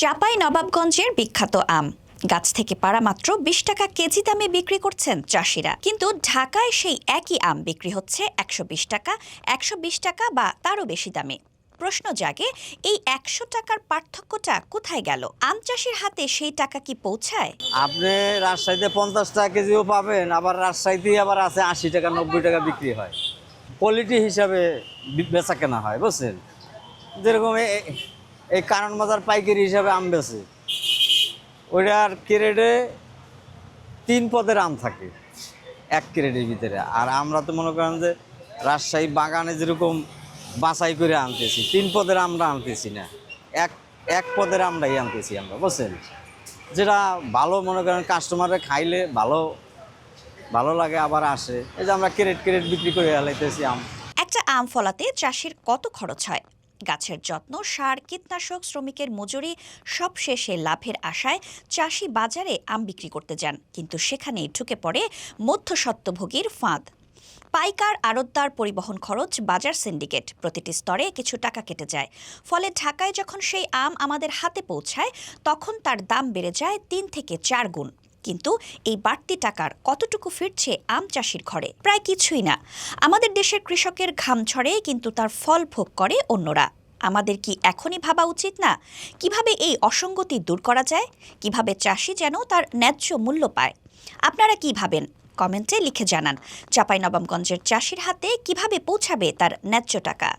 চাঁপাইনবাবগঞ্জের বিখ্যাত আম গাছ থেকে পাড়া মাত্র ২০ টাকা কেজি দামে বিক্রি করছেন চাষিরা। কিন্তু ঢাকায় সেই একই আম বিক্রি হচ্ছে ১২০ টাকা, ১২০ টাকা বা তারও বেশি দামে। প্রশ্ন জাগে, এই ১০০ টাকার পার্থক্যটা কোথায় গেল? আম চাষির হাতে সেই টাকা কি পৌঁছায়? আপনি রাজশাহীতে 50 টাকা কেজিও পাবেন, আবার রাজশাহীতেই আবার আছে 80 টাকা 90 টাকা বিক্রি হয়। কোয়ালিটি হিসাবে বেচা কেনা হয়, বুঝছেন? যেরকম এই কারণ বাজার পাইকারি হিসাবে আম বেচে, ওইটার ক্রেডে 3 পদের আম থাকে এক ক্রেডের ভিতরে। আর আমরা তো মনে করেন যে রাজশাহী বাগানে যেরকম বাছাই করে আনতেছি, 3 পদের আমরা আনতেছি না, এক এক পদের আমরাই আনতেছি আমরা, বুঝছেন? যেটা ভালো মনে করেন কাস্টমারে খাইলে ভালো ভালো লাগে, আবার আসে। এই যে আমরা ক্রেট ক্রেট বিক্রি করে হালাইতেছি আম। একটা আম ফলাতে চাষির কত খরচ হয়? গাছের যত্ন, সার, কীটনাশক, শ্রমিকের মজুরি সব শেষে লাভের আশায় চাষি বাজারে আম বিক্রি করতে যান, কিন্তু সেখানেই ঢুকে পড়ে মধ্যস্বত্বভোগীর ফাঁদ। পাইকার, আড়তদার, পরিবহন খরচ, বাজার সিন্ডিকেট, প্রতিটি স্তরে কিছু টাকা কেটে যায়। ফলে ঢাকায় যখন সেই আম আমাদের হাতে পৌঁছায়, তখন তার দাম বেড়ে যায় ৩ থেকে ৪ গুণ। কিন্তু এই বাড়তি টাকার কতটুকু ফিরছে আম চাষির ঘরে? প্রায় কিছুই না। আমাদের দেশের কৃষকের ঘাম ঝরে, কিন্তু তার ফল ভোগ করে অন্যরা। আমাদের কি এখনই ভাবা উচিত না কিভাবে এই অসঙ্গতি দূর করা যায়, কিভাবে চাষি যেন তার ন্যায্য মূল্য পায়? আপনারা কি ভাবেন? কমেন্টে লিখে জানান। চাঁপাইনবাবগঞ্জের চাষির হাতে কিভাবে পৌঁছাবে তার ন্যায্য টাকা?